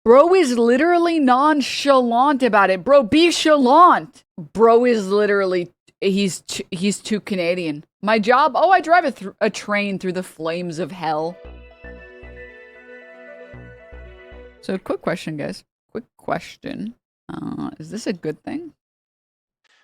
Bro is literally nonchalant about it. Bro, be chalant. Bro is literally, he's too Canadian. My job, oh, I drive a train through the flames of hell. So quick question, guys. Quick question. Is this a good thing?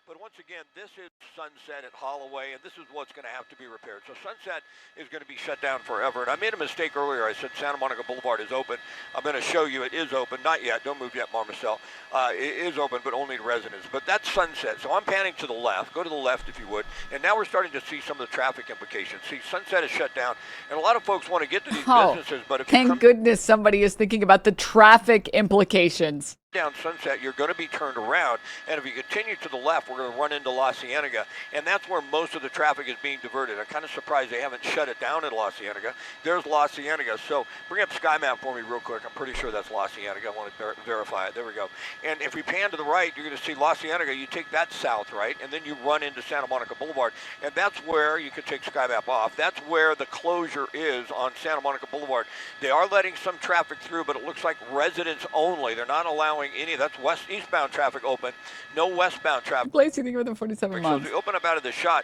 But once again, this is Sunset at Holloway, and this is what's going to have to be repaired. So Sunset is going to be shut down forever. And I made a mistake earlier. I said Santa Monica Boulevard is open. I'm going to show you it is open. Not yet. Don't move yet, Marcel. It is open, but only to residents. But that's Sunset. So I'm panning to the left. Go to the left if you would. And now we're starting to see some of the traffic implications. See, Sunset is shut down, and a lot of folks want to get to these businesses. But if thank goodness somebody is thinking about the traffic implications. Down Sunset, you're going to be turned around, and if you continue to the left, we're going to run into La Cienega, and that's where most of the traffic is being diverted. I'm kind of surprised they haven't shut it down in La Cienega. There's La Cienega, so bring up SkyMap for me real quick. I'm pretty sure that's La Cienega. I want to verify it. There we go. And if we pan to the right, you're going to see La Cienega. You take that south, right, and then you run into Santa Monica Boulevard, and that's where you could take SkyMap off. That's where the closure is on Santa Monica Boulevard. They are letting some traffic through, but it looks like residents only. They're not allowing any. That's eastbound traffic open, no westbound traffic. Placing within 47 months. So as we open up out of the shot,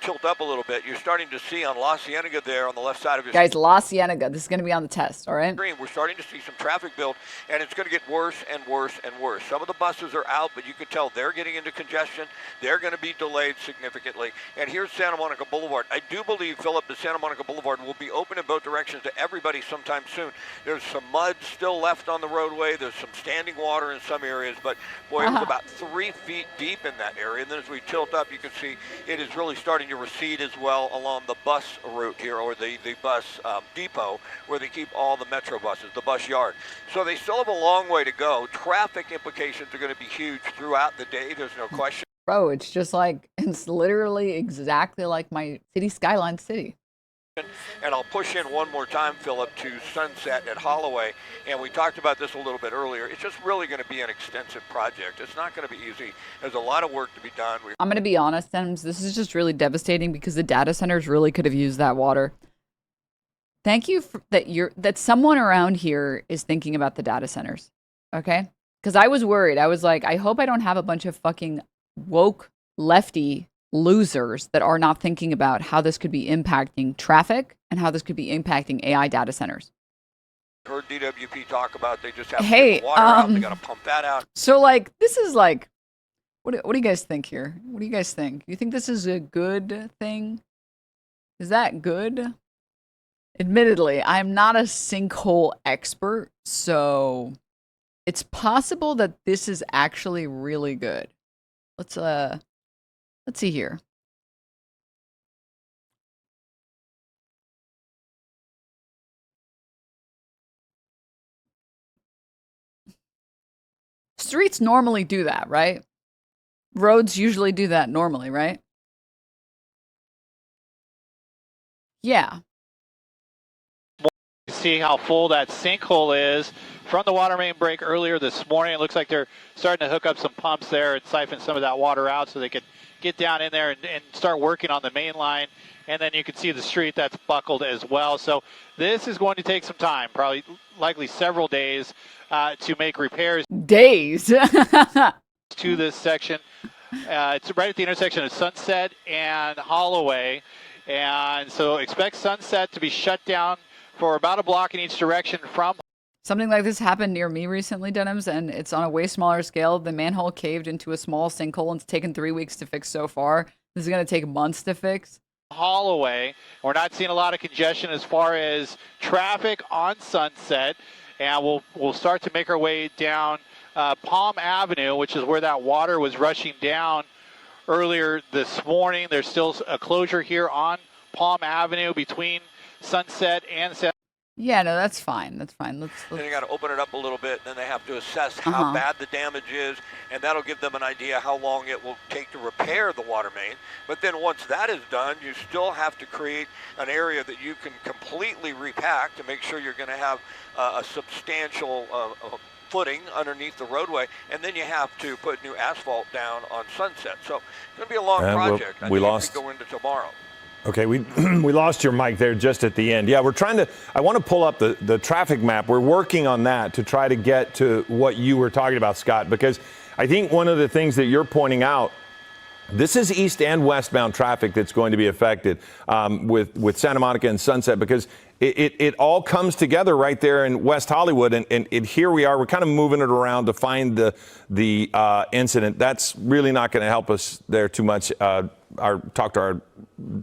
tilt up a little bit, you're starting to see on La Cienega there on the left side of your guys, La Cienega, this is going to be on the test, all right? We're starting to see some traffic build, and it's going to get worse and worse and worse. Some of the buses are out, but you can tell they're getting into congestion. They're going to be delayed significantly. And here's Santa Monica Boulevard. I do believe, Philip, that Santa Monica Boulevard will be open in both directions to everybody sometime soon. There's some mud still left on the roadway. There's some standing water in some areas, but boy, it was about 3 feet deep in that area. And then as we tilt up, you can see it is really starting to recede as well along the bus route here, or the bus depot where they keep all the metro buses, the bus yard. So they still have a long way to go. Traffic implications are going to be huge throughout the day. There's no question. Bro, it's just like, it's literally exactly like my city skyline city. And I'll push in one more time, Philip, to Sunset at Holloway. And we talked about this a little bit earlier. It's just really going to be an extensive project. It's not going to be easy. There's a lot of work to be done. I'm going to be honest, Denims, this is just really devastating because the data centers really could have used that water. Thank you for that someone around here is thinking about the data centers. Okay? Because I was worried. I was like, I hope I don't have a bunch of fucking woke lefty losers that are not thinking about how this could be impacting traffic and how this could be impacting AI data centers. Heard DWP talk about they just have to get the water out. They got to pump that out. So like, this is like, what do you guys think here? What do you guys think? You think this is a good thing? Is that good? Admittedly, I'm not a sinkhole expert, so it's possible that this is actually really good. Let's see here. Streets normally do that, right? Roads usually do that normally, right? Yeah. See how full that sinkhole is from the water main break earlier this morning. It looks like they're starting to hook up some pumps there and siphon some of that water out so they could get down in there and start working on the main line. And then you can see the street that's buckled as well. So this is going to take some time, probably likely several days to make repairs. Days. To this section. It's right at the intersection of Sunset and Holloway. And so expect Sunset to be shut down for about a block in each direction from. Something like this happened near me recently, Denims, and it's on a way smaller scale. The manhole caved into a small sinkhole, and it's taken 3 weeks to fix so far. This is going to take months to fix. Holloway, we're not seeing a lot of congestion as far as traffic on Sunset, and we'll start to make our way down Palm Avenue, which is where that water was rushing down earlier this morning. There's still a closure here on Palm Avenue between Sunset and Yeah, no, that's fine. That's fine. Let's... Then you got to open it up a little bit, and then they have to assess how bad the damage is, and that'll give them an idea how long it will take to repair the water main. But then once that is done, you still have to create an area that you can completely repack to make sure you're going to have a substantial footing underneath the roadway, and then you have to put new asphalt down on Sunset. So it's going to be a long project. We lost. Go into tomorrow. Okay, we we lost your mic there just at the end. Yeah, I want to pull up the traffic map. We're working on that to try to get to what you were talking about, Scott, because I think one of the things that you're pointing out, this is east and westbound traffic that's going to be affected with Santa Monica and Sunset, because it all comes together right there in West Hollywood. And here we are. We're kind of moving it around to find the incident. That's really not going to help us there too much. Talk to our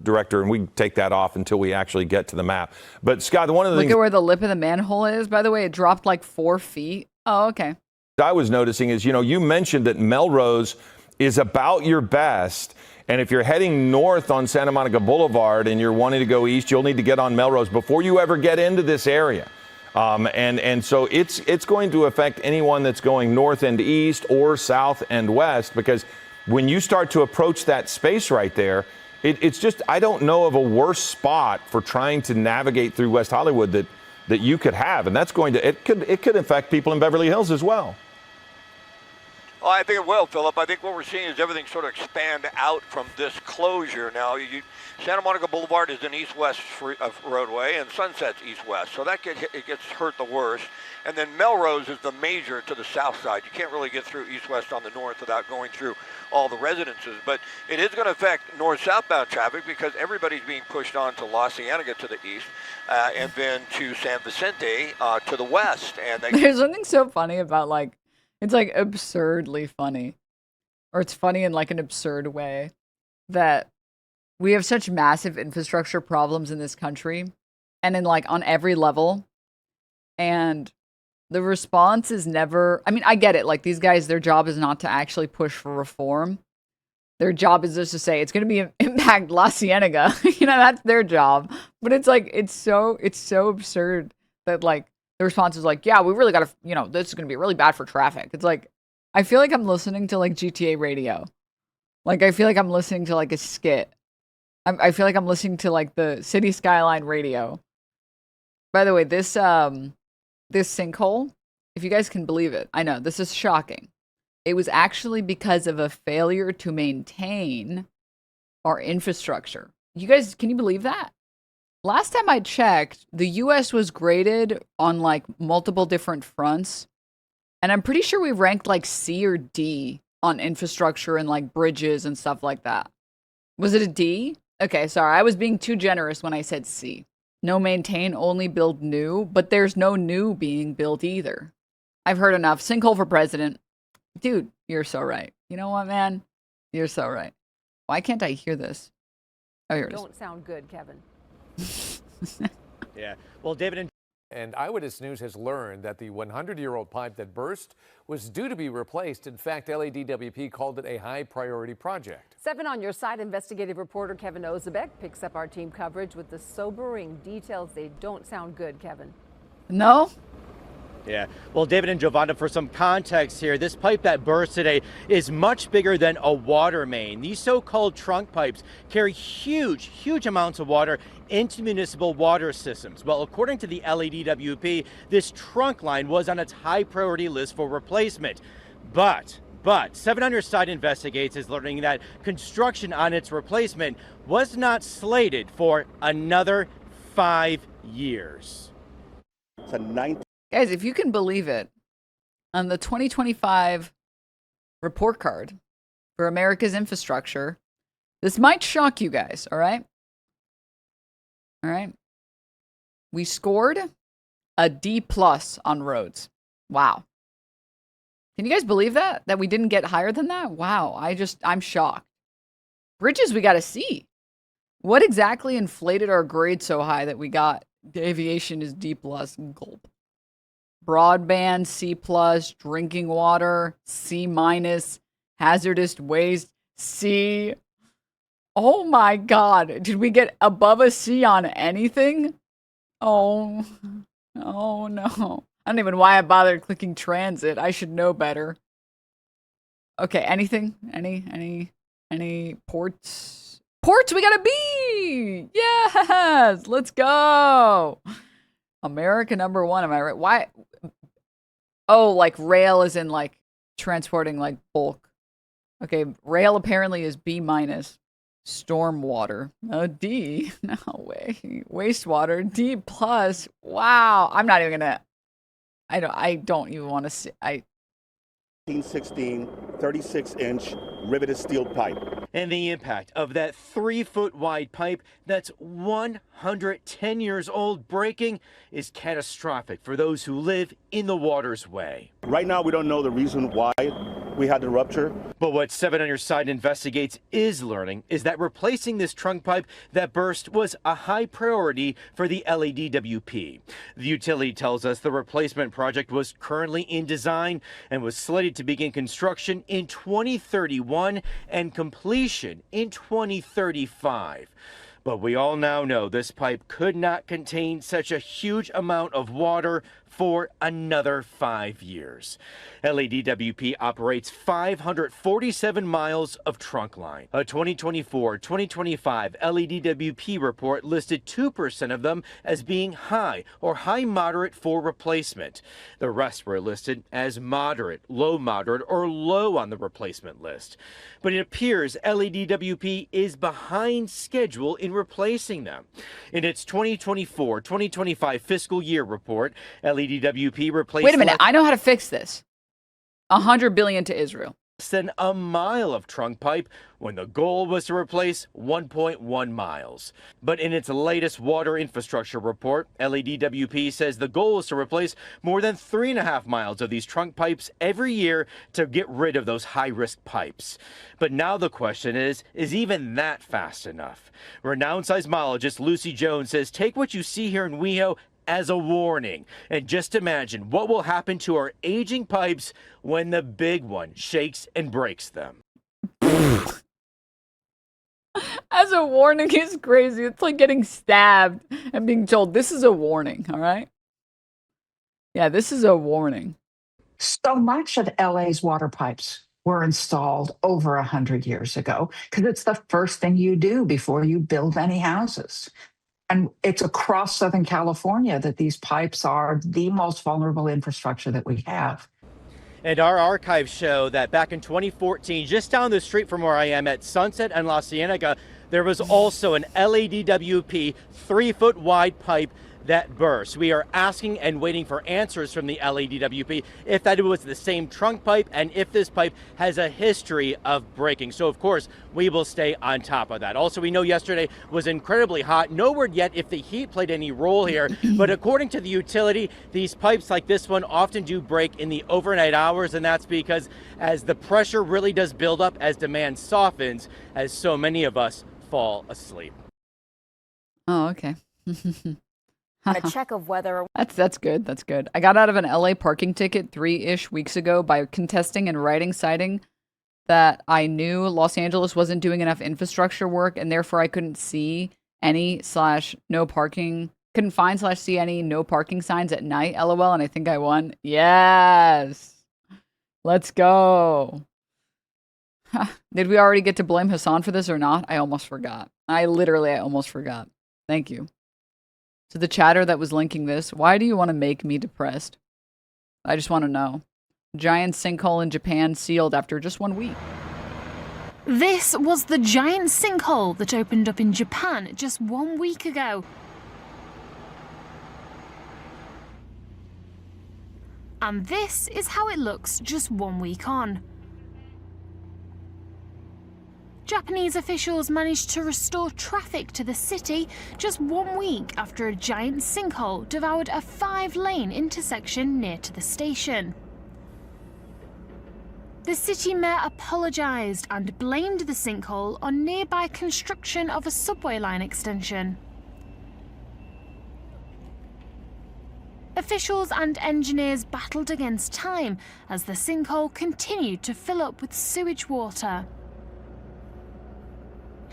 director, and we take that off until we actually get to the map. But Scott, one of the things— Look at where the lip of the manhole is, by the way. It dropped like 4 feet. Oh, okay. I was noticing is, you mentioned that Melrose is about your best. And if you're heading north on Santa Monica Boulevard and you're wanting to go east, you'll need to get on Melrose before you ever get into this area. And so it's going to affect anyone that's going north and east or south and west, because when you start to approach that space right there, it's just, I don't know of a worse spot for trying to navigate through West Hollywood that you could have. And that's it could affect people in Beverly Hills as well. Well, I think it will, Philip. I think what we're seeing is everything sort of expand out from this closure. Now, Santa Monica Boulevard is an east-west roadway, and Sunset's east-west, so it gets hurt the worst. And then Melrose is the major to the south side. You can't really get through east-west on the north without going through all the residences. But it is going to affect north-southbound traffic because everybody's being pushed on to La Cienega to the east, and then to San Vicente to the west. And there's something so funny about, like, it's like absurdly funny, or it's funny in like an absurd way, that we have such massive infrastructure problems in this country and in like on every level. And the response is never, I mean, I get it. Like, these guys, their job is not to actually push for reform. Their job is just to say it's going to be impact La Cienega. That's their job. But it's like, it's so absurd that like, the response is like, yeah, we really got to, this is going to be really bad for traffic. It's like, I feel like I'm listening to like GTA radio. Like, I feel like I'm listening to like a skit. I feel like I'm listening to like the City Skyline radio. By the way, this sinkhole, if you guys can believe it, I know this is shocking. It was actually because of a failure to maintain our infrastructure. You guys, can you believe that? Last time I checked, the US was graded on like multiple different fronts. And I'm pretty sure we ranked like C or D on infrastructure and like bridges and stuff like that. Was it a D? Okay, sorry. I was being too generous when I said C. No maintain, only build new. But there's no new being built either. I've heard enough. Sinkhole for president. Dude, you're so right. You know what, man? You're so right. Why can't I hear this? Oh, here it is. Don't sound good, Kevin. Yeah. Well, David and Eyewitness News has learned that the 100-year-old pipe that burst was due to be replaced. In fact, LADWP called it a high-priority project. 7 on your side, investigative reporter Kevin Ozebek picks up our team coverage with the sobering details. They don't sound good, Kevin. No? Yeah. Well, David and Giovanna, for some context here, this pipe that burst today is much bigger than a water main. These so-called trunk pipes carry huge amounts of water into municipal water systems. Well, according to the LADWP, this trunk line was on its high priority list for replacement. But 7 on your side investigates is learning that construction on its replacement was not slated for another 5 years. It's a Guys, if you can believe it, on the 2025 report card for America's infrastructure, this might shock you guys, all right? All right. We scored a D+ on roads. Wow. Can you guys believe that? That we didn't get higher than that? Wow. I'm shocked. Bridges, we got a C. What exactly inflated our grade so high that we got aviation is D+, gulp. Broadband, C+, drinking water, C-, hazardous waste, C. Oh my God. Did we get above a C on anything? Oh no. I don't even know why I bothered clicking transit. I should know better. Okay, anything? Any ports? Ports, we got a B! Yes! Let's go! America #1, am I right? Why? Oh, like rail is in like transporting like bulk. Okay, rail apparently is B-. Storm water. Oh, D. No way. Wastewater. D plus. Wow. I'm not even gonna. I don't even want to see. 1916 36-inch riveted steel pipe. And the impact of that 3-foot wide pipe that's 110 years old breaking is catastrophic for those who live in the water's way. Right now, we don't know the reason why we had the rupture. But what 7 on Your Side investigates is learning is that replacing this trunk pipe that burst was a high priority for the LADWP. The utility tells us the replacement project was currently in design and was slated to begin construction in 2031 and completion in 2035. But we all now know this pipe could not contain such a huge amount of water for another 5 years. LADWP operates 547 miles of trunk line. A 2024-2025 LADWP report listed 2% of them as being high or high moderate for replacement. The rest were listed as moderate, low moderate, or low on the replacement list. But it appears LADWP is behind schedule in replacing them. In its 2024-2025 fiscal year report, LADWP replaced... Wait a minute. I know how to fix this. $100 billion to Israel. Less than a mile of trunk pipe when the goal was to replace 1.1 miles. But in its latest water infrastructure report, LADWP says the goal is to replace more than 3.5 miles of these trunk pipes every year to get rid of those high-risk pipes. But now the question is even that fast enough? Renowned seismologist Lucy Jones says take what you see here in WeHo as a warning. And just imagine what will happen to our aging pipes when the big one shakes and breaks them. As a warning is crazy. It's like getting stabbed and being told this is a warning, all right? Yeah, this is a warning. So much of LA's water pipes were installed over 100 years ago because it's the first thing you do before you build any houses. And it's across Southern California that these pipes are the most vulnerable infrastructure that we have. And our archives show that back in 2014, just down the street from where I am at Sunset and La Cienega, there was also an LADWP 3-foot wide pipe that burst. We are asking and waiting for answers from the LADWP if that was the same trunk pipe and if this pipe has a history of breaking. So of course, we will stay on top of that. Also, we know yesterday was incredibly hot. No word yet if the heat played any role here, but according to the utility, these pipes like this one often do break in the overnight hours, and that's because as the pressure really does build up as demand softens, as so many of us fall asleep. Oh, okay. A check of whether That's good. That's good. I got out of an LA parking ticket 3-ish weeks ago by contesting and citing that I knew Los Angeles wasn't doing enough infrastructure work and therefore I couldn't see any /no parking, couldn't find /see any no parking signs at night, LOL, and I think I won. Yes. Let's go. Did we already get to blame Hassan for this or not? I almost forgot. I almost forgot. Thank you. To the chatter that was linking this, why do you want to make me depressed? I just want to know. Giant sinkhole in Japan sealed after just 1 week. This was the giant sinkhole that opened up in Japan just 1 week ago. And this is how it looks just 1 week on. Japanese officials managed to restore traffic to the city just 1 week after a giant sinkhole devoured a 5-lane intersection near to the station. The city mayor apologised and blamed the sinkhole on nearby construction of a subway line extension. Officials and engineers battled against time as the sinkhole continued to fill up with sewage water.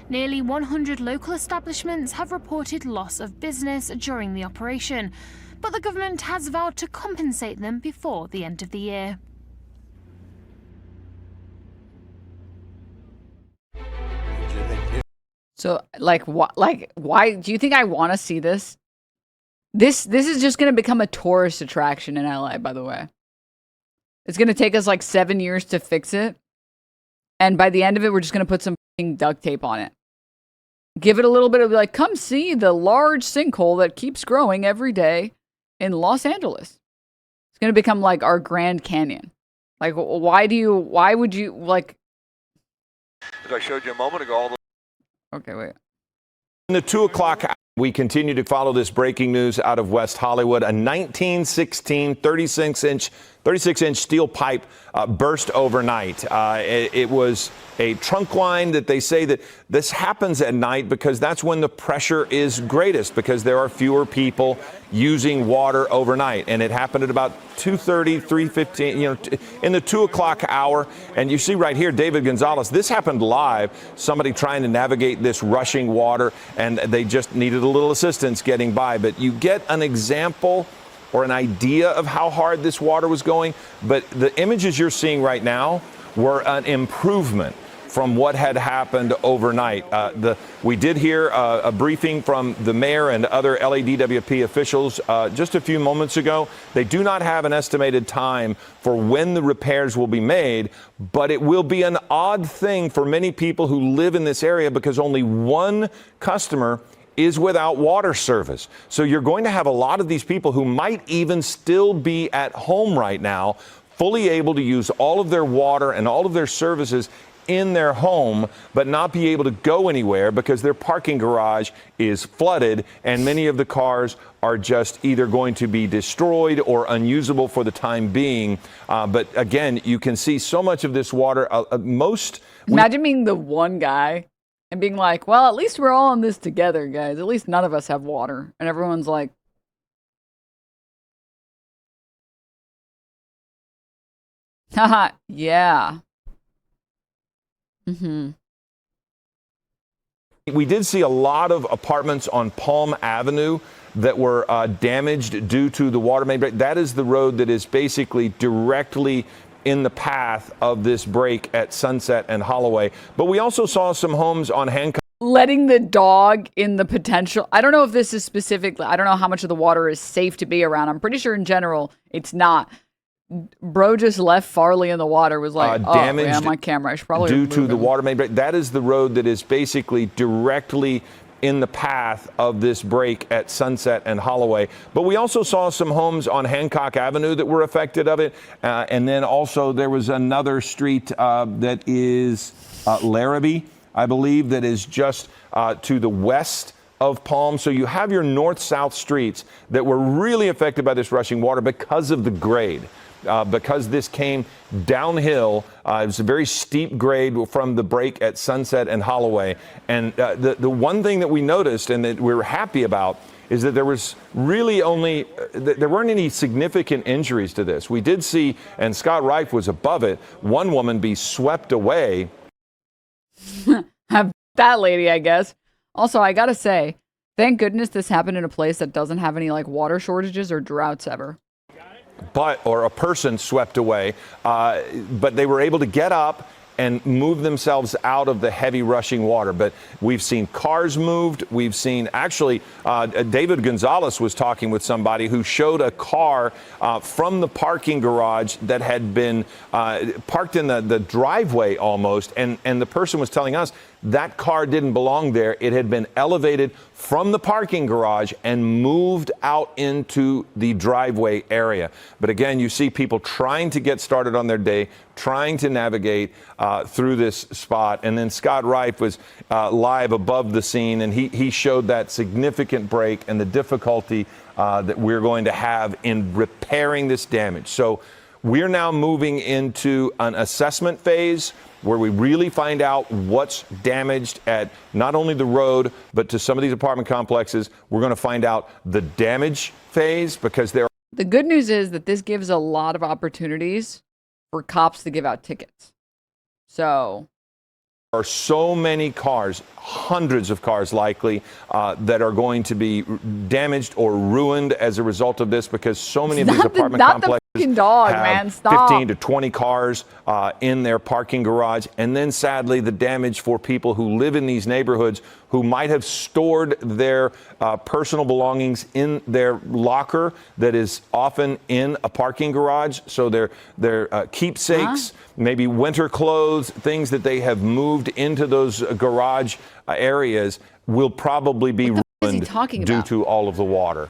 Nearly 100 local establishments have reported loss of business during the operation, but the government has vowed to compensate them before the end of the year. So, why do you think I want to see this? This is just going to become a tourist attraction in LA, by the way. It's going to take us like 7 years to fix it. And by the end of it, we're just going to put some duct tape on it. give it a little bit of like, come see the large sinkhole that keeps growing every day in Los Angeles. It's going to become like our Grand Canyon. Like, why would you like? As I showed you a moment ago, all the Okay, wait. In the 2 o'clock hour, we continue to follow this breaking news out of West Hollywood. A 1916 36-inch steel pipe burst overnight. It was a trunk line that they say that this happens at night because that's when the pressure is greatest, because there are fewer people using water overnight. And it happened at about 2:30, 3:15, in the 2 o'clock hour. And you see right here, David Gonzalez, this happened live. Somebody trying to navigate this rushing water, and they just needed a little assistance getting by. But you get an example or an idea of how hard this water was going. But the images you're seeing right now were an improvement from what had happened overnight. We did hear a briefing from the mayor and other LADWP officials just a few moments ago. They do not have an estimated time for when the repairs will be made, but it will be an odd thing for many people who live in this area because only one customer is without water service. So you're going to have a lot of these people who might even still be at home right now, fully able to use all of their water and all of their services in their home, but not be able to go anywhere because their parking garage is flooded and many of the cars are just either going to be destroyed or unusable for the time being. But again, you can see so much of this water. Imagine being the one guy and being like, well, at least we're all in this together, guys. At least none of us have water. And everyone's like, haha, yeah. Mm-hmm. We did see a lot of apartments on Palm Avenue that were damaged due to the water main break. That is the road that is basically directly in the path of this break at Sunset and Holloway. But we also saw some homes on Hancock. Letting the dog in the potential. I don't know if this is specifically, I don't know how much of the water is safe to be around. I'm pretty sure in general it's not. Bro just left Farley in the water, was like, damaged yeah, my camera. I should probably due to the water main break. That is the road that is basically directly in the path of this break at Sunset and Holloway. But we also saw some homes on Hancock Avenue that were affected of it. And then also there was another street that is Larrabee, I believe, that is just to the west of Palm. So you have your north-south streets that were really affected by this rushing water because of the grade. Because this came downhill. It was a very steep grade from the break at Sunset and Holloway. And the one thing that we noticed and that we were happy about is that there was really there weren't any significant injuries to this. We did see, and Scott Reif was above it, one woman be swept away. Have that lady, I guess. Also, I gotta say, thank goodness this happened in a place that doesn't have any like water shortages or droughts ever. Or a person swept away, but they were able to get up and move themselves out of the heavy rushing water. But we've seen cars moved. We've seen, actually, David Gonzalez was talking with somebody who showed a car from the parking garage that had been parked in the driveway almost. And the person was telling us that car didn't belong there. It had been elevated from the parking garage and moved out into the driveway area. But again, you see people trying to get started on their day, trying to navigate through this spot. And then Scott Reif was live above the scene, and he showed that significant break and the difficulty that we're going to have in repairing this damage. So we're now moving into an assessment phase where we really find out what's damaged at not only the road, but to some of these apartment complexes. We're going to find out the damage phase because The good news is that this gives a lot of opportunities for cops to give out tickets. So there are so many cars, hundreds of cars likely, that are going to be damaged or ruined as a result of this because so many of these apartment complexes. Fucking dog, have man, stop. 15 to 20 cars in their parking garage. And then sadly, the damage for people who live in these neighborhoods who might have stored their personal belongings in their locker that is often in a parking garage. So their keepsakes, maybe winter clothes, things that they have moved into those garage areas will probably be ruined due to all of the water.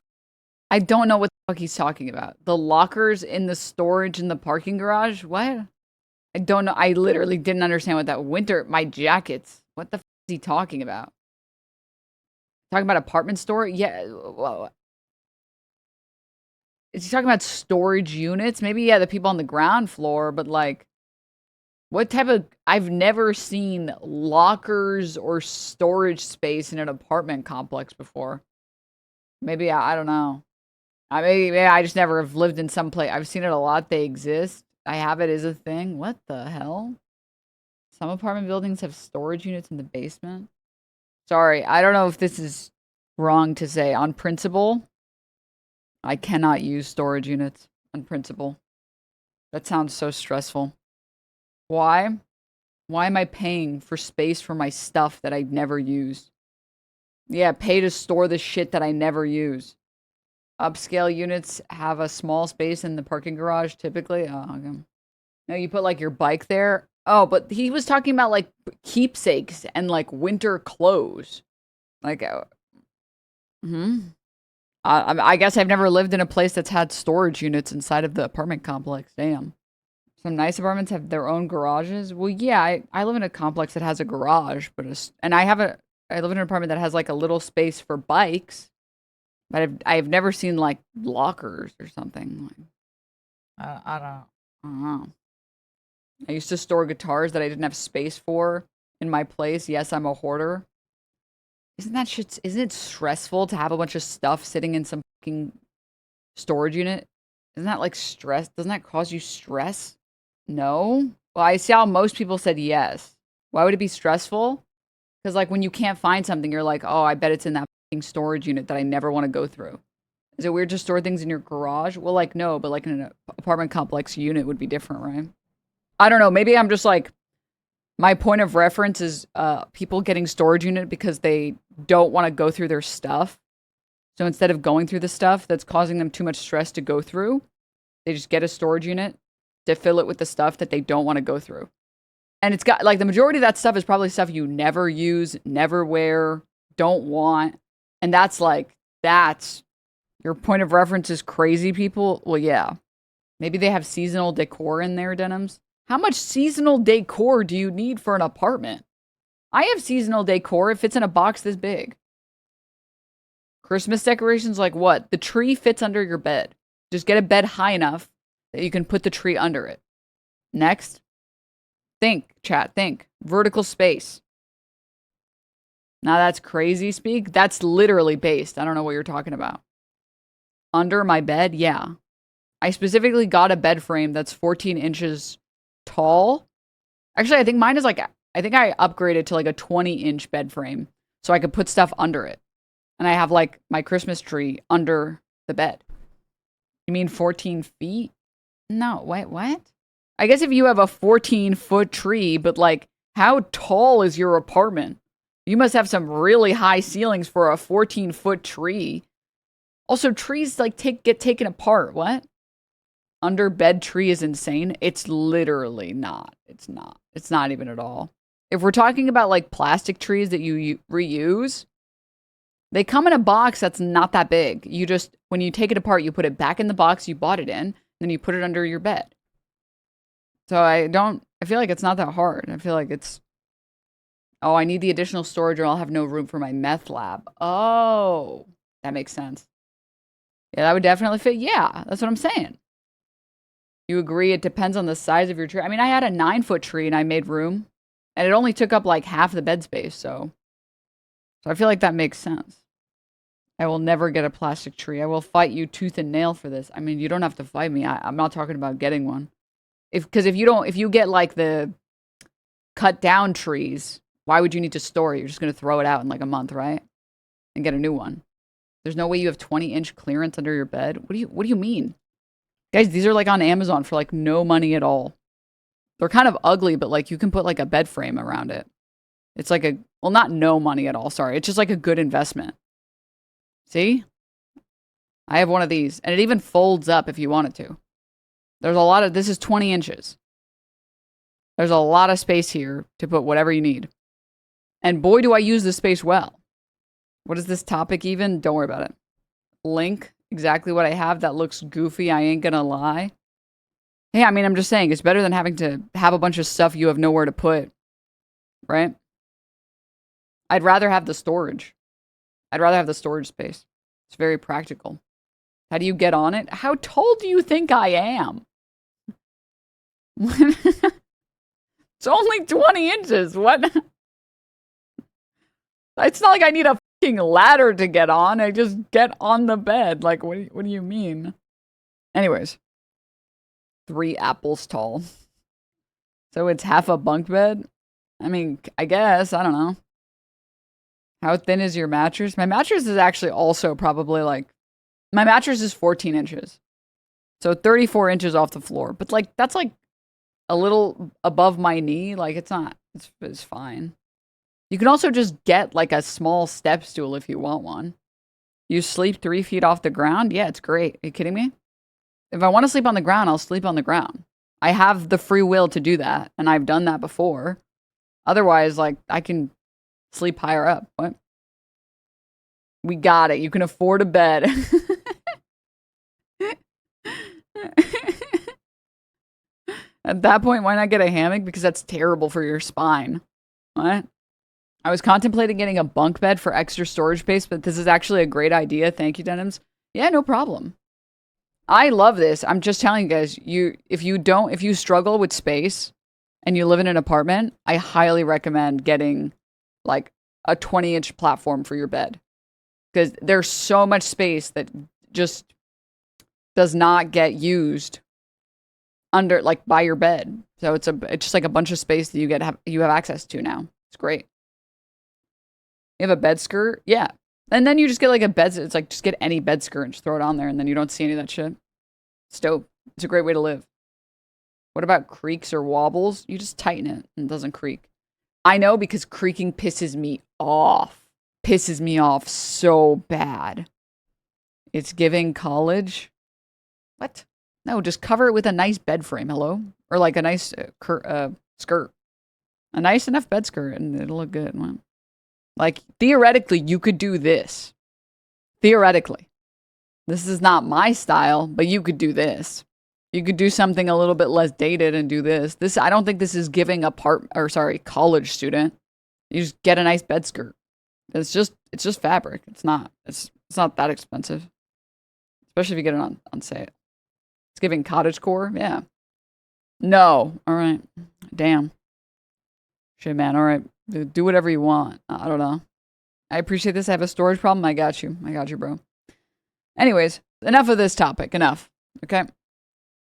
I don't know what the fuck he's talking about. The lockers in the storage in the parking garage? What? I don't know. I literally didn't understand what that my jackets. What the fuck is he talking about? Talking about apartment store? Yeah. Whoa. Is he talking about storage units? Maybe, yeah, the people on the ground floor, but like, what type of, I've never seen lockers or storage space in an apartment complex before. Maybe, I don't know. Maybe I just never have lived in some place. I've seen it a lot. They exist. I have it as a thing. What the hell? Some apartment buildings have storage units in the basement. Sorry, I don't know if this is wrong to say. On principle, I cannot use storage units on principle. That sounds so stressful. Why? Why am I paying for space for my stuff that I never use? Yeah, pay to store the shit that I never use. Upscale units have a small space in the parking garage, typically. Oh, okay. No, you put like your bike there. Oh, but he was talking about like keepsakes and like winter clothes. Like, I guess I've never lived in a place that's had storage units inside of the apartment complex. Damn. Some nice apartments have their own garages. Well, yeah, I live in a complex that has a garage, but I live in an apartment that has like a little space for bikes. But I've never seen like lockers or something. I don't know. I used to store guitars that I didn't have space for in my place. Yes, I'm a hoarder. Isn't it stressful to have a bunch of stuff sitting in some fucking storage unit? Isn't that like stress? Doesn't that cause you stress? No? Well, I see how most people said yes. Why would it be stressful? Because like when you can't find something, you're like, oh, I bet it's in that storage unit that I never want to go through. Is it weird to store things in your garage? Well, like, no, but like in an apartment complex unit would be different, right? I don't know. Maybe I'm just like, my point of reference is people getting storage unit because they don't want to go through their stuff. So instead of going through the stuff that's causing them too much stress to go through, they just get a storage unit to fill it with the stuff that they don't want to go through. And it's got like the majority of that stuff is probably stuff you never use, never wear, don't want. And that's your point of reference is crazy people. Well, yeah. Maybe they have seasonal decor in their Denims. How much seasonal decor do you need for an apartment? I have seasonal decor if it's in a box this big. Christmas decorations like what? The tree fits under your bed. Just get a bed high enough that you can put the tree under it. Next. Think, chat, think. Vertical space. Now that's crazy speak. That's literally based. I don't know what you're talking about. Under my bed? Yeah. I specifically got a bed frame that's 14 inches tall. Actually, I think mine is like, I think I upgraded to like a 20-inch bed frame so I could put stuff under it. And I have like my Christmas tree under the bed. You mean 14 feet? No, wait, what? I guess if you have a 14-foot tree, but like, how tall is your apartment? You must have some really high ceilings for a 14-foot tree. Also, trees like get taken apart. What? Under bed tree is insane. It's literally not. It's not. It's not even at all. If we're talking about like plastic trees that you reuse, they come in a box that's not that big. You just, when you take it apart, you put it back in the box you bought it in, then you put it under your bed. So I feel like it's not that hard. I feel like it's, oh, I need the additional storage or I'll have no room for my meth lab. Oh, that makes sense. Yeah, that would definitely fit. Yeah, that's what I'm saying. You agree it depends on the size of your tree. I mean, I had a 9-foot tree and I made room. And it only took up like half the bed space, so I feel like that makes sense. I will never get a plastic tree. I will fight you tooth and nail for this. I mean, you don't have to fight me. I'm not talking about getting one. Because if you get like the cut down trees, why would you need to store it? You're just going to throw it out in like a month, right? And get a new one. There's no way you have 20-inch clearance under your bed. What do you mean? Guys, these are like on Amazon for like no money at all. They're kind of ugly, but like you can put like a bed frame around it. It's like a, well, not no money at all. Sorry. It's just like a good investment. See? I have one of these and it even folds up if you want it to. There's a lot of, this is 20 inches. There's a lot of space here to put whatever you need. And boy, do I use this space well. What is this topic even? Don't worry about it. Link, exactly what I have. That looks goofy. I ain't gonna lie. Hey, I mean, I'm just saying, it's better than having to have a bunch of stuff you have nowhere to put. Right? I'd rather have the storage. I'd rather have the storage space. It's very practical. How do you get on it? How tall do you think I am? It's only 20 inches. What? It's not like I need a fucking ladder to get on. I just get on the bed. Like, what do you mean? Anyways. 3 apples tall. So it's half a bunk bed? I mean, I guess. I don't know. How thin is your mattress? My mattress is actually also probably like... My mattress is 14 inches. So 34 inches off the floor. But like, that's like a little above my knee. Like, it's not... It's fine. You can also just get like a small step stool if you want one. You sleep 3 feet off the ground? Yeah, it's great. Are you kidding me? If I want to sleep on the ground, I'll sleep on the ground. I have the free will to do that, and I've done that before. Otherwise, like, I can sleep higher up. What? We got it. You can afford a bed. At that point, why not get a hammock? Because that's terrible for your spine. What? I was contemplating getting a bunk bed for extra storage space, but this is actually a great idea. Thank you, Denims. Yeah, no problem. I love this. I'm just telling you guys, if you struggle with space and you live in an apartment, I highly recommend getting like a 20-inch platform for your bed. Because there's so much space that just does not get used under, like, by your bed. So it's just like a bunch of space that you have access to now. It's great. You have a bed skirt? Yeah. And then you just get like a bed, it's like just get any bed skirt and just throw it on there and then you don't see any of that shit. It's dope. It's a great way to live. What about creaks or wobbles? You just tighten it and it doesn't creak. I know, because creaking pisses me off. Pisses me off so bad. It's giving college. What? No, just cover it with a nice bed frame. Hello? Or like a nice skirt. A nice enough bed skirt and it'll look good. Like, theoretically, you could do this. Theoretically. This is not my style, but you could do this. You could do something a little bit less dated and do this. I don't think this is giving a college student. You just get a nice bed skirt. It's just fabric. It's not that expensive. Especially if you get it on sale. It's giving cottagecore. Yeah. No. All right. Damn. Shit, man. All right. Do whatever you want. I don't know. I appreciate this. I have a storage problem. I got you, bro. Anyways, enough of this topic. Enough. Okay?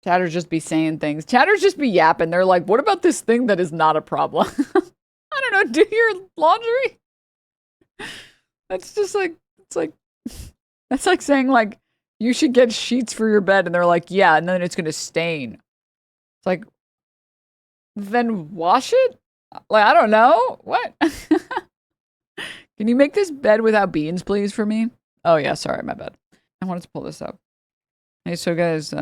Chatters just be saying things. Chatters just be yapping. They're like, what about this thing that is not a problem? I don't know. Do your laundry? That's just like, that's like saying like, you should get sheets for your bed. And they're like, yeah, and then it's going to stain. It's like, then wash it? Like, I don't know. What? Can you make this bed without beans, please, for me? Oh, yeah. Sorry, my bad. I wanted to pull this up. Hey, so guys,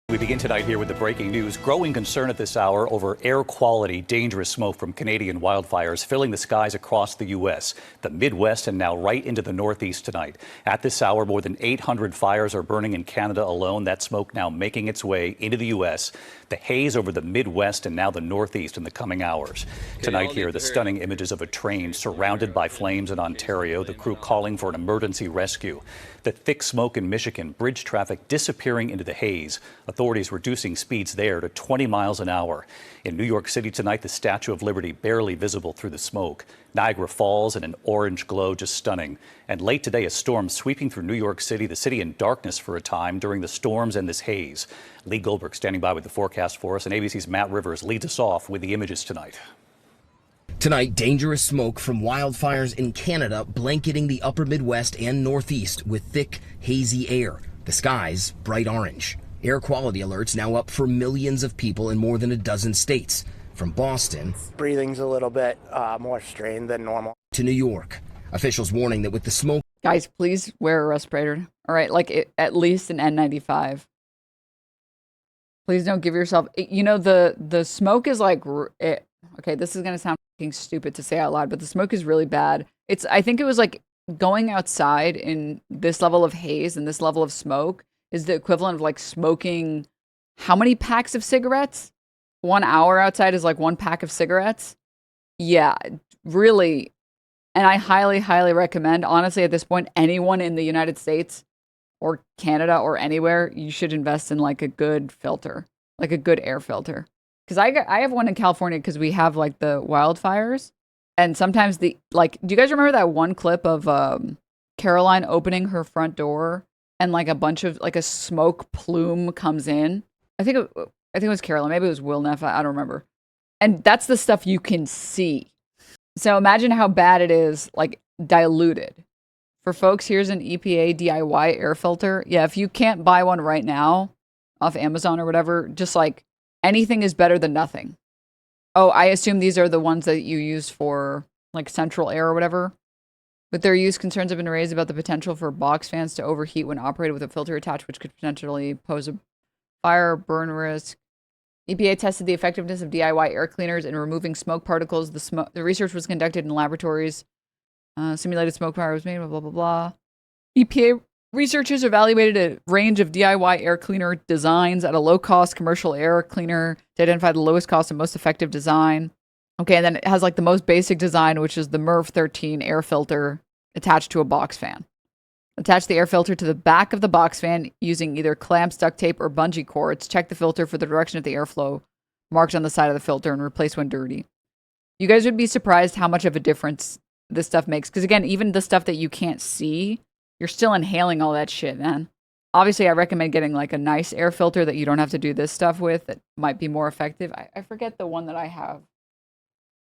we begin tonight here with the breaking news. Growing concern at this hour over air quality, dangerous smoke from Canadian wildfires filling the skies across the U.S., the Midwest, and now right into the Northeast tonight. At this hour, more than 800 fires are burning in Canada alone. That smoke now making its way into the U.S. The haze over the Midwest and now the Northeast in the coming hours. Tonight here, the stunning images of a train surrounded by flames in Ontario, the crew calling for an emergency rescue. The thick smoke in Michigan, bridge traffic disappearing into the haze. Authorities reducing speeds there to 20 miles an hour. In New York City tonight, the Statue of Liberty barely visible through the smoke. Niagara Falls in an orange glow, just stunning. And late today, a storm sweeping through New York City, the city in darkness for a time during the storms and this haze. Lee Goldberg standing by with the forecast for us, and ABC's Matt Rivers leads us off with the images tonight. Tonight, dangerous smoke from wildfires in Canada blanketing the upper Midwest and Northeast with thick, hazy air. The skies bright orange. Air quality alerts now up for millions of people in more than a dozen states. From Boston, breathing's a little bit more strained than normal, to New York. Officials warning that with the smoke... Guys, please wear a respirator. All right, like at least an N95. Please don't give yourself... You know, the smoke is like... Okay, this is going to sound fucking stupid to say out loud, but the smoke is really bad. I think it was like going outside in this level of haze and this level of smoke is the equivalent of like smoking how many packs of cigarettes? 1 hour outside is like 1 pack of cigarettes. Yeah, really. And I highly, highly recommend, honestly, at this point, anyone in the United States or Canada or anywhere, you should invest in like a good filter, like a good air filter. Because I have one in California because we have like the wildfires. And sometimes do you guys remember that one clip of Caroline opening her front door and like a bunch of, like a smoke plume comes in? I think it was Caroline. Maybe it was Will Neff. I don't remember. And that's the stuff you can see. So imagine how bad it is, like diluted. For folks, here's an EPA DIY air filter. Yeah, if you can't buy one right now off Amazon or whatever, just like anything is better than nothing. Oh, I assume these are the ones that you use for like central air or whatever. With their use, concerns have been raised about the potential for box fans to overheat when operated with a filter attached, which could potentially pose a fire burn risk. EPA tested the effectiveness of DIY air cleaners in removing smoke particles. The research was conducted in laboratories. Simulated smoke fire was made, blah, blah, blah. EPA researchers evaluated a range of DIY air cleaner designs at a low-cost commercial air cleaner to identify the lowest cost and most effective design. Okay, and then it has like the most basic design, which is the MERV 13 air filter attached to a box fan. Attach the air filter to the back of the box fan using either clamps, duct tape, or bungee cords. Check the filter for the direction of the airflow marked on the side of the filter and replace when dirty. You guys would be surprised how much of a difference this stuff makes. Because again, even the stuff that you can't see, you're still inhaling all that shit, man. Obviously, I recommend getting like a nice air filter that you don't have to do this stuff with. That might be more effective. I forget the one that I have.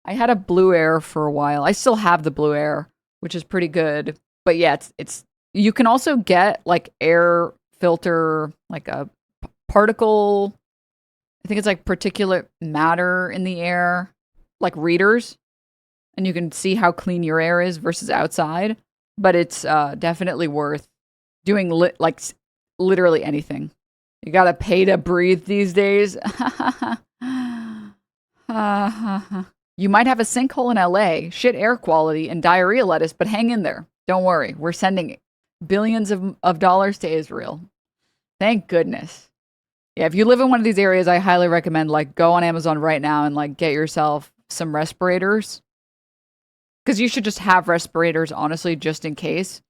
I had a Blue Air for a while. I still have the Blue Air, which is pretty good. But yeah, it's you can also get like air filter, like a particle, I think it's like particulate matter in the air, like readers. And you can see how clean your air is versus outside. But it's definitely worth doing literally anything. You gotta pay to breathe these days. You might have a sinkhole in LA, shit air quality, and diarrhea lettuce, but hang in there. Don't worry. We're sending billions of dollars to Israel. Thank goodness. Yeah, if you live in one of these areas, I highly recommend like go on Amazon right now and like get yourself some respirators. Because you should just have respirators, honestly, just in case.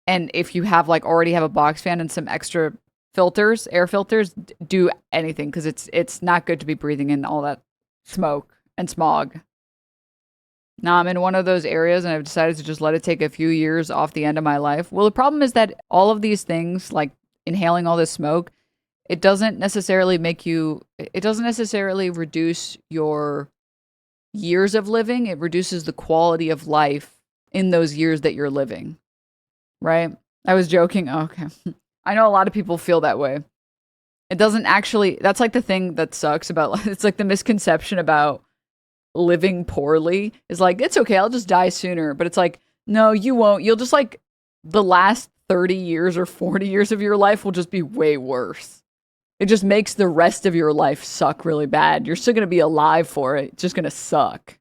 And if you have like already have a box fan and some extra filters, air filters, do anything because it's not good to be breathing in all that smoke and smog. Now I'm in one of those areas and I've decided to just let it take a few years off the end of my life. Well, the problem is that all of these things, like inhaling all this smoke, it doesn't necessarily reduce your years of living. It reduces the quality of life in those years that you're living. Right? I was joking. Oh, okay. I know a lot of people feel that way. It doesn't actually, that's like the thing that sucks about, it's like the misconception about living poorly is like, it's okay, I'll just die sooner. But it's like, no, you won't. You'll just like, the last 30 years or 40 years of your life will just be way worse. It just makes the rest of your life suck really bad. You're still going to be alive for it. It's just going to suck.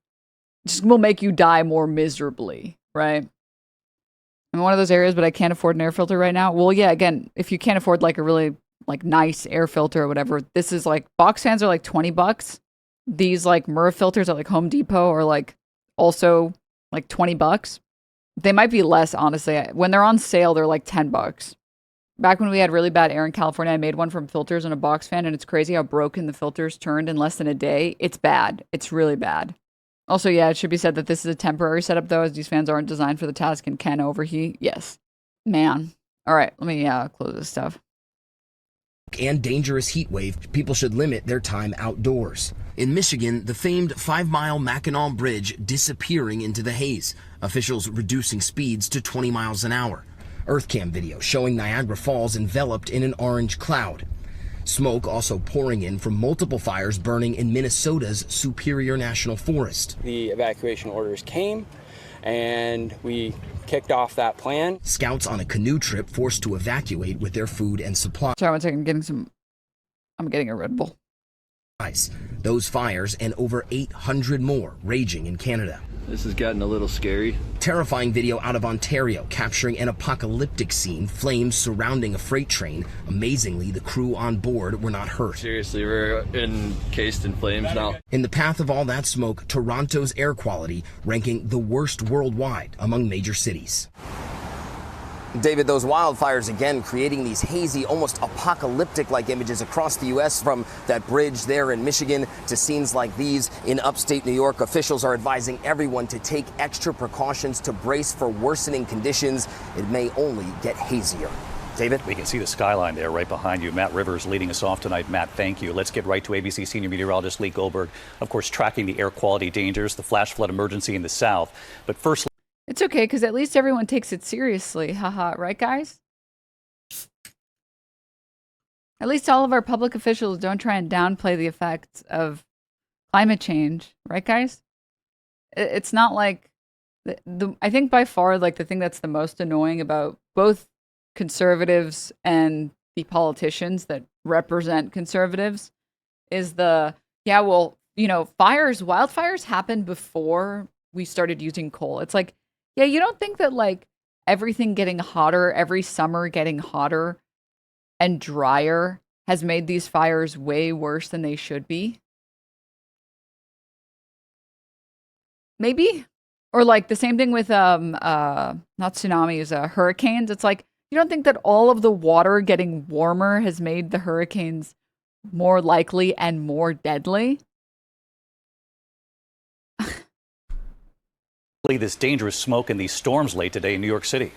It just will make you die more miserably, right? I'm in one of those areas, but I can't afford an air filter right now. Well, yeah, again, if you can't afford like a really like nice air filter or whatever, this is like, box fans are like $20. These like MERV filters at like Home Depot are like also like $20. They might be less, honestly. When they're on sale, they're like $10. Back when we had really bad air in California, I made one from filters and a box fan, and it's crazy how broken the filters turned in less than a day. It's bad. It's really bad. Also, yeah, it should be said that this is a temporary setup, though, as these fans aren't designed for the task and can overheat. Yes. Man. All right, let me close this stuff. And dangerous heat wave, people should limit their time outdoors. In Michigan, the famed 5-mile Mackinac Bridge disappearing into the haze. Officials reducing speeds to 20 miles an hour. Earthcam video showing Niagara Falls enveloped in an orange cloud. Smoke also pouring in from multiple fires burning in Minnesota's Superior National Forest. The evacuation orders came, and we kicked off that plan. Scouts on a canoe trip forced to evacuate with their food and supplies. Sorry, one second. I'm getting a Red Bull. Those fires and over 800 more raging in Canada. This is getting a little scary. Terrifying video out of Ontario capturing an apocalyptic scene, flames surrounding a freight train. Amazingly, the crew on board were not hurt. Seriously, we're encased in flames now. In the path of all that smoke, Toronto's air quality ranking the worst worldwide among major cities. David, those wildfires again creating these hazy, almost apocalyptic-like images across the U.S. from that bridge there in Michigan to scenes like these in upstate New York. Officials are advising everyone to take extra precautions to brace for worsening conditions. It may only get hazier. David? We can see the skyline there right behind you. Matt Rivers leading us off tonight. Matt, thank you. Let's get right to ABC senior meteorologist Lee Goldberg, of course, tracking the air quality dangers, the flash flood emergency in the south. But first, It's okay, because at least everyone takes it seriously. Haha, right, guys? At least all of our public officials don't try and downplay the effects of climate change. Right, guys? It's not like... I think by far, like, the thing that's the most annoying about both conservatives and the politicians that represent conservatives is wildfires happened before we started using coal. It's like, yeah, you don't think that, like, everything getting hotter, every summer getting hotter and drier has made these fires way worse than they should be? Maybe? Or, like, the same thing with, not tsunamis, hurricanes. It's like, you don't think that all of the water getting warmer has made the hurricanes more likely and more deadly? this dangerous smoke and these storms late today in New York City.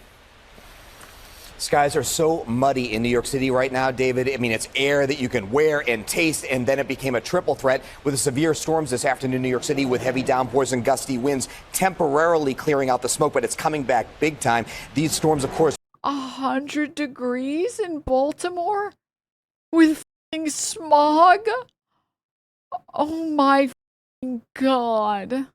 Skies are so muddy in New York City right now, David. I mean, it's air that you can wear and taste, and then it became a triple threat with the severe storms this afternoon in New York City with heavy downpours and gusty winds temporarily clearing out the smoke, but it's coming back big time. These storms, of course... 100 degrees in Baltimore? With f***ing smog? Oh my f***ing God.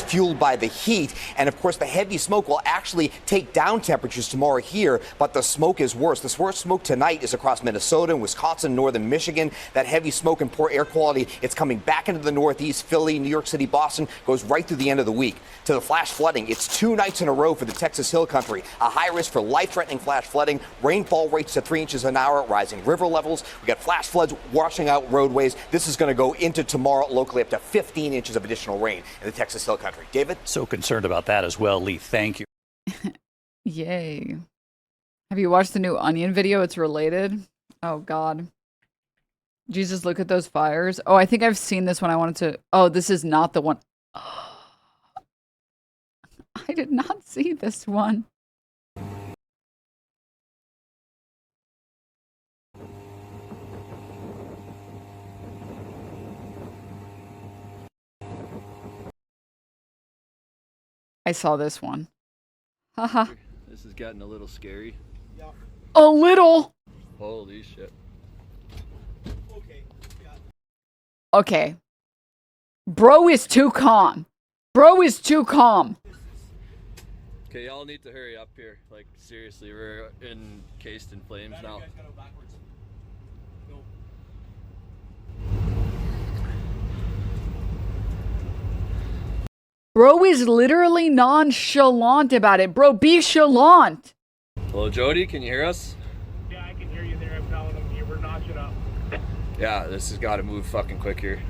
Fueled by the heat, and of course the heavy smoke will actually take down temperatures tomorrow here, but the smoke is worse. The worst smoke tonight is across Minnesota and Wisconsin, northern Michigan. That heavy smoke and poor air quality, it's coming back into the Northeast, Philly, New York City, Boston, goes right through the end of the week. To the flash flooding, it's 2 nights in a row for the Texas Hill Country. A high risk for life-threatening flash flooding, rainfall rates to 3 inches an hour, rising river levels. We got flash floods washing out roadways. This is going to go into tomorrow locally, up to 15 inches of additional rain in the Texas Hill Country. David? So concerned about that as well, Lee. Thank you. Yay. Have you watched the new Onion video? It's related. Oh, God. Jesus, look at those fires. Oh, I think I've seen this one. I wanted to... Oh, this is not the one. I did not see this one. I saw this one. Haha. This is getting a little scary. Yeah. A little? Holy shit. Okay. Bro is too calm. Bro is too calm. Okay, y'all need to hurry up here. Like, seriously, we're encased in flames now. Bro is literally nonchalant about it. Bro, be chalant. Hello, Jody, can you hear us? Yeah, I can hear you there. I'm telling them you were notching up. Yeah, this has got to move fucking quick here.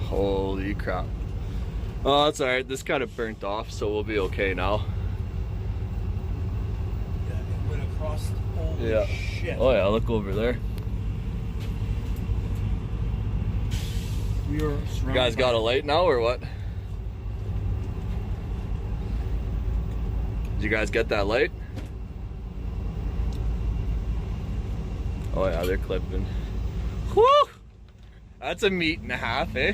Holy crap. Oh, that's alright. This kind of burnt off, so we'll be okay now. Yeah, it went across. Holy shit. Oh yeah, look over there. We are You guys got a light now or what? Did you guys get that light? Oh yeah, they're clipping. Whew! That's a meat and a half, eh?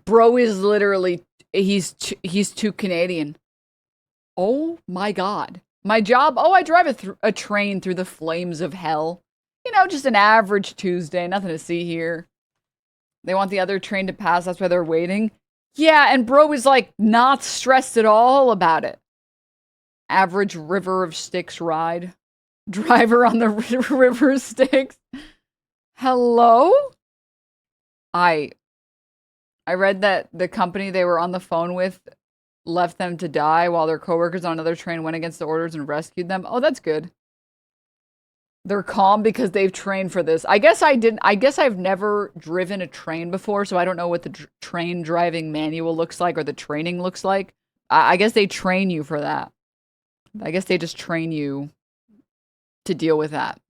Bro is literally, he's too Canadian. Oh my God. My job, oh, I drive a train through the flames of hell. You know, just an average Tuesday, nothing to see here. They want the other train to pass, that's why they're waiting. Yeah, and bro is like not stressed at all about it. Average River of Styx ride. Driver on the River of Styx. Hello? I read that the company they were on the phone with left them to die while their coworkers on another train went against the orders and rescued them. Oh, that's good. They're calm because they've trained for this. I guess I've never driven a train before, so I don't know what the train driving manual looks like or the training looks like. I guess they train you for that. I guess they just train you to deal with that.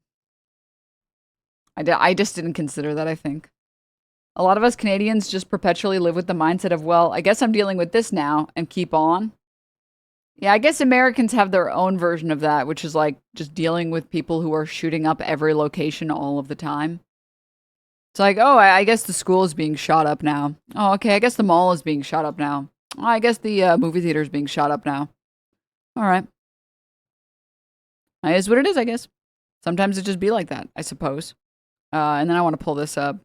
I just didn't consider that, I think. A lot of us Canadians just perpetually live with the mindset of, well, I guess I'm dealing with this now and keep on. Yeah, I guess Americans have their own version of that, which is like just dealing with people who are shooting up every location all of the time. It's like, oh, I guess the school is being shot up now. Oh, okay, I guess the mall is being shot up now. Oh, I guess the movie theater is being shot up now. All right. It is what it is, I guess. Sometimes it just be like that, I suppose. And then I want to pull this up.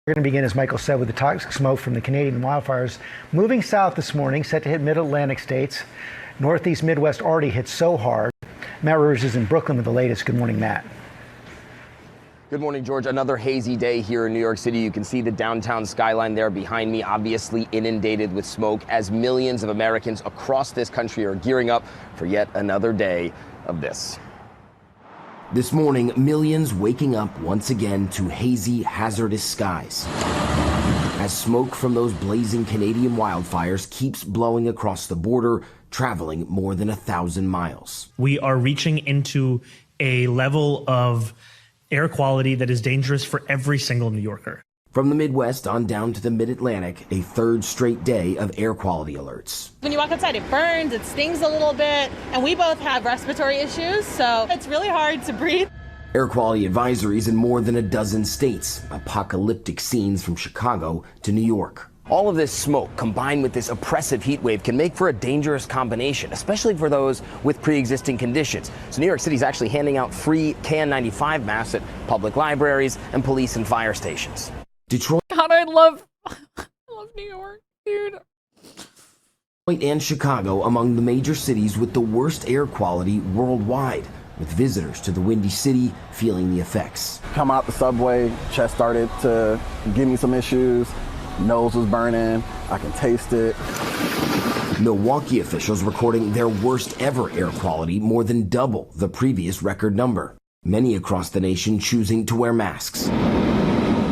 We're going to begin, as Michael said, with the toxic smoke from the Canadian wildfires moving south this morning, set to hit mid-Atlantic states. Northeast Midwest already hit so hard. Matt Rivers is in Brooklyn with the latest. Good morning, Matt. Good morning, George. Another hazy day here in New York City. You can see the downtown skyline there behind me, obviously inundated with smoke, as millions of Americans across this country are gearing up for yet another day of this. This morning, millions waking up once again to hazy, hazardous skies as smoke from those blazing Canadian wildfires keeps blowing across the border, traveling more than 1,000 miles. We are reaching into a level of air quality that is dangerous for every single New Yorker. From the Midwest on down to the Mid-Atlantic, a third straight day of air quality alerts. When you walk outside, it burns, it stings a little bit, and we both have respiratory issues, so it's really hard to breathe. Air quality advisories in more than a dozen states, apocalyptic scenes from Chicago to New York. All of this smoke combined with this oppressive heat wave can make for a dangerous combination, especially for those with pre-existing conditions. So New York City is actually handing out free KN95 masks at public libraries and police and fire stations. Detroit God, I love New York, dude. And Chicago among the major cities with the worst air quality worldwide, with visitors to the Windy City feeling the effects. Come out the subway, chest started to give me some issues, nose was burning, I can taste it. Milwaukee officials recording their worst ever air quality, more than double the previous record number. Many across the nation choosing to wear masks.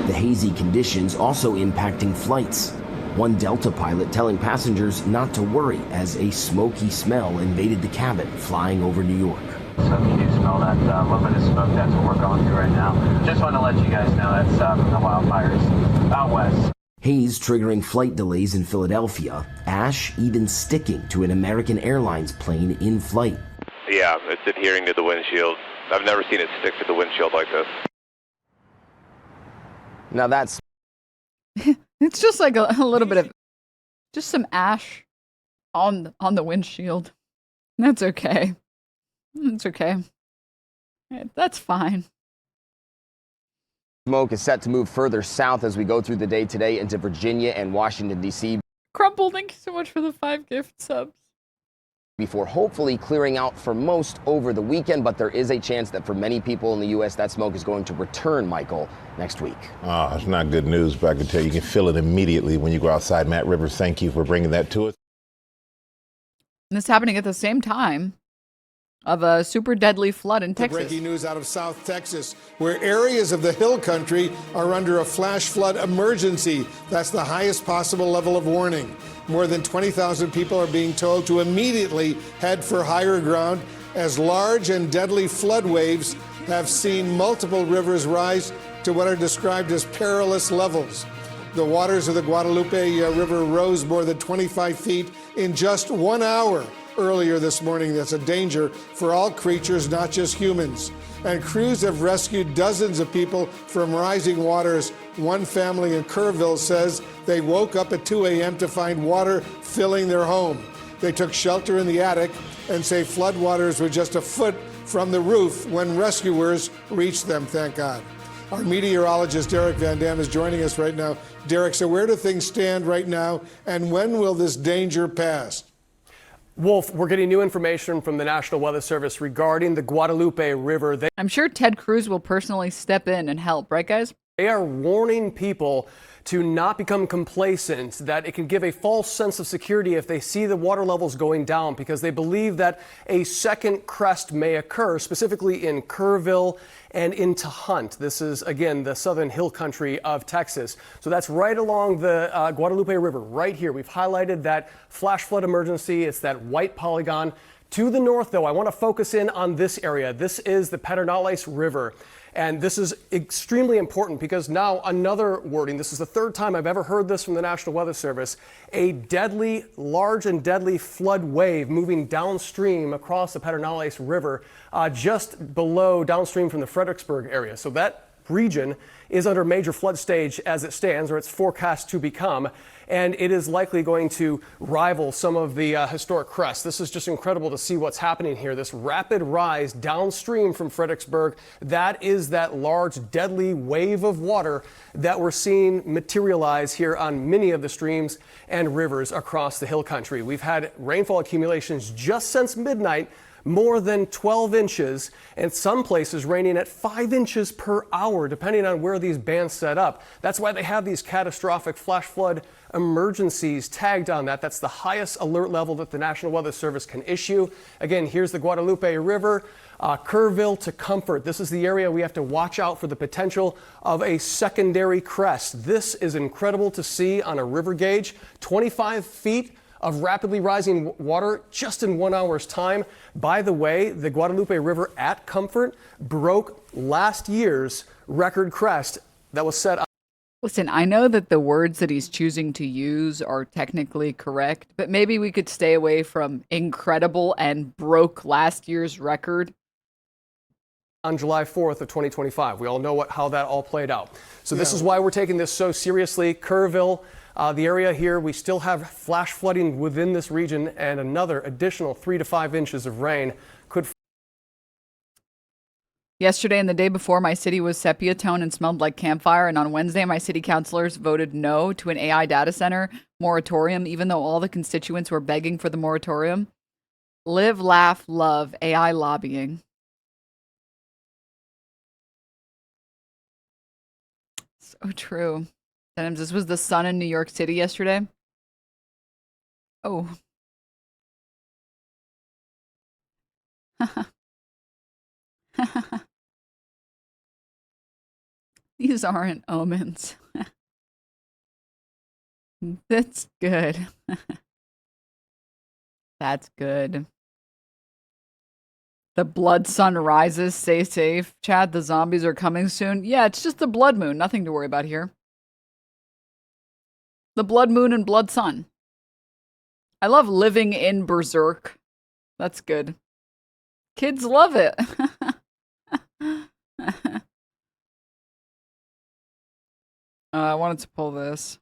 The hazy conditions also impacting flights. One Delta pilot telling passengers not to worry as a smoky smell invaded the cabin flying over New York. So if you do smell that little bit of smoke, that's what we're going through right now. Just want to let you guys know that's from the wildfires out west. Haze triggering flight delays in Philadelphia. Ash even sticking to an American Airlines plane in flight. Yeah, it's adhering to the windshield. I've never seen it stick to the windshield like this. Now that's... It's just like a little bit of... just some ash on the windshield. That's okay. It's okay. That's fine. Smoke is set to move further south as we go through the day today into Virginia and Washington, D.C. Crumple, thank you so much for the 5 gift subs. Before hopefully clearing out for most over the weekend, but there is a chance that for many people in the U.S., that smoke is going to return, Michael, next week. Oh, it's not good news, but I can tell you can feel it immediately when you go outside. Matt Rivers, thank you for bringing that to us. And this happening at the same time of a super deadly flood in Texas. Breaking news out of South Texas, where areas of the hill country are under a flash flood emergency. That's the highest possible level of warning. More than 20,000 people are being told to immediately head for higher ground as large and deadly flood waves have seen multiple rivers rise to what are described as perilous levels. The waters of the Guadalupe River rose more than 25 feet in just 1 hour earlier this morning. That's a danger for all creatures, not just humans. And crews have rescued dozens of people from rising waters. One family in Kerrville says they woke up at 2 a.m. to find water filling their home. They took shelter in the attic and say floodwaters were just a foot from the roof when rescuers reached them, thank God. Our meteorologist, Derek Van Dam, is joining us right now. Derek, so where do things stand right now, and when will this danger pass? Wolf, we're getting new information from the National Weather Service regarding the Guadalupe River. I'm sure Ted Cruz will personally step in and help, right, guys? They are warning people to not become complacent, that it can give a false sense of security if they see the water levels going down, because they believe that a second crest may occur, specifically in Kerrville and into Hunt. This is, again, the southern hill country of Texas. So that's right along the Guadalupe River, right here. We've highlighted that flash flood emergency. It's that white polygon. To the north, though, I want to focus in on this area. This is the Pedernales River. And this is extremely important because now another wording, this is the third time I've ever heard this from the National Weather Service, a deadly, large and deadly flood wave moving downstream across the Pedernales River, just below downstream from the Fredericksburg area. So that region is under major flood stage as it stands, or it's forecast to become, and it is likely going to rival some of the historic crests. This is just incredible to see what's happening here. This rapid rise downstream from Fredericksburg, that is that large, deadly wave of water that we're seeing materialize here on many of the streams and rivers across the hill country. We've had rainfall accumulations just since midnight, more than 12 inches, and some places raining at 5 inches per hour, depending on where these bands set up. That's why they have these catastrophic flash flood emergencies tagged on that. That's the highest alert level that the National Weather Service can issue. Again, here's the Guadalupe River, Kerrville to Comfort. This is the area we have to watch out for the potential of a secondary crest. This is incredible to see on a river gauge, 25 feet of rapidly rising water just in 1 hour's time. By the way, the Guadalupe River at Comfort broke last year's record crest that was set up. Listen, I know that the words that he's choosing to use are technically correct, but maybe we could stay away from incredible and broke last year's record. On July 4th of 2025. We all know how that all played out. So this is why we're taking this so seriously. Kerrville, the area here, we still have flash flooding within this region, and another additional 3 to 5 inches of rain could. Yesterday and the day before, my city was sepia tone and smelled like campfire. And on Wednesday, my city councilors voted no to an AI data center moratorium, even though all the constituents were begging for the moratorium. Live, laugh, love, AI lobbying. So true. Denims, this was the sun in New York City yesterday. Oh. These aren't omens. That's good. That's good. The blood sun rises. Stay safe. Chad, the zombies are coming soon. Yeah, it's just the blood moon. Nothing to worry about here. The blood moon and blood sun. I love living in Berserk. That's good. Kids love it. I wanted to pull this.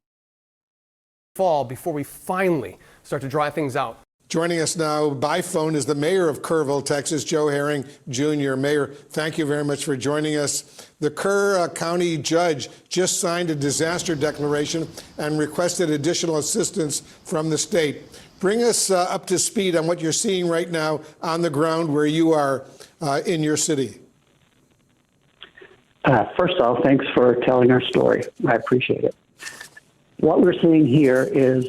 Fall before we finally start to dry things out. Joining us now by phone is the mayor of Kerrville, Texas, Joe Herring Jr. Mayor, thank you very much for joining us. The Kerr County judge just signed a disaster declaration and requested additional assistance from the state. Bring us up to speed on what you're seeing right now on the ground where you are in your city. First off, thanks for telling our story. I appreciate it. What we're seeing here is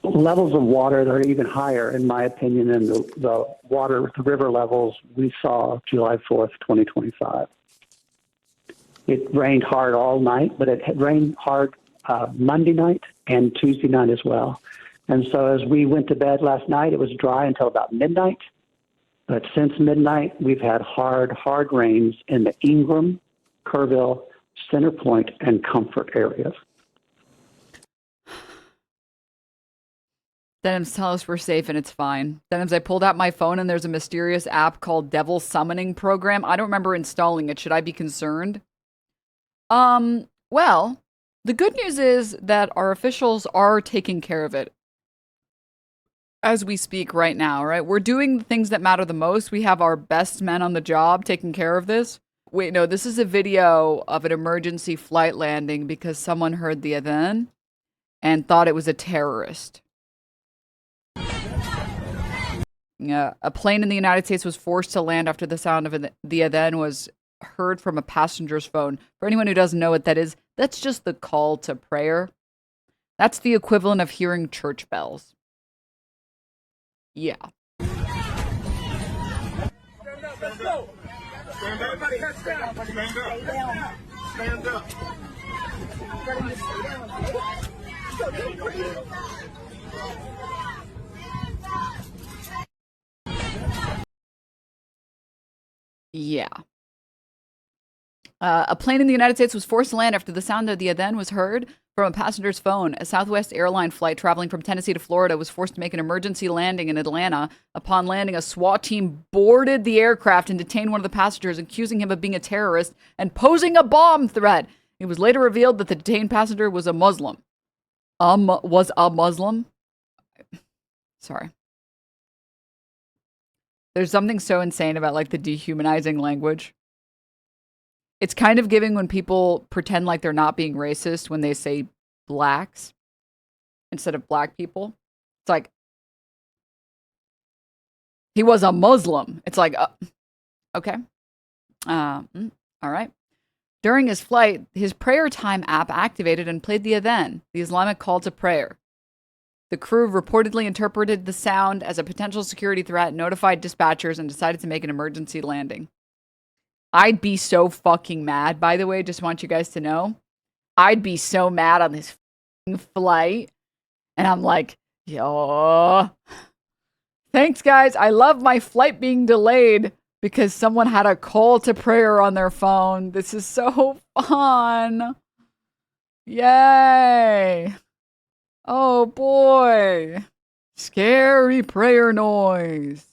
levels of water that are even higher, in my opinion, than the river levels we saw July 4th, 2025. It rained hard all night, but it had rained hard Monday night and Tuesday night as well. And so as we went to bed last night, it was dry until about midnight. But since midnight, we've had hard rains in the Ingram, Kerrville, Center Point, and Comfort areas. Denims, tell us we're safe and it's fine. Denims, I pulled out my phone and there's a mysterious app called Devil Summoning Program. I don't remember installing it. Should I be concerned? Well, the good news is that our officials are taking care of it as we speak right now, right? We're doing the things that matter the most. We have our best men on the job taking care of this. Wait, no, this is a video of an emergency flight landing because someone heard the adhan and thought it was a terrorist. A plane in the United States was forced to land after the sound of the adhan was heard from a passenger's phone. For anyone who doesn't know what that is, that's just the call to prayer. That's the equivalent of hearing church bells. Yeah. Let's go. Stand up. Everybody heads down. Stand up. Stand up. Yeah. A plane in the United States was forced to land after the sound of the adhan was heard from a passenger's phone. A Southwest airline flight traveling from Tennessee to Florida was forced to make an emergency landing in Atlanta. Upon landing, a SWAT team boarded the aircraft and detained one of the passengers, accusing him of being a terrorist and posing a bomb threat. It was later revealed that the detained passenger was a Muslim. Was a Muslim? Sorry. There's something so insane about like the dehumanizing language. It's kind of giving when people pretend like they're not being racist when they say blacks instead of black people. It's like, he was a Muslim. It's like, okay. All right. During his flight, his prayer time app activated and played the adhan, the Islamic call to prayer. The crew reportedly interpreted the sound as a potential security threat, notified dispatchers, and decided to make an emergency landing. I'd be so fucking mad, by the way, just want you guys to know. I'd be so mad on this flight. And I'm like, yo, thanks guys. I love my flight being delayed because someone had a call to prayer on their phone. This is so fun. Yay. Oh boy. Scary prayer noise.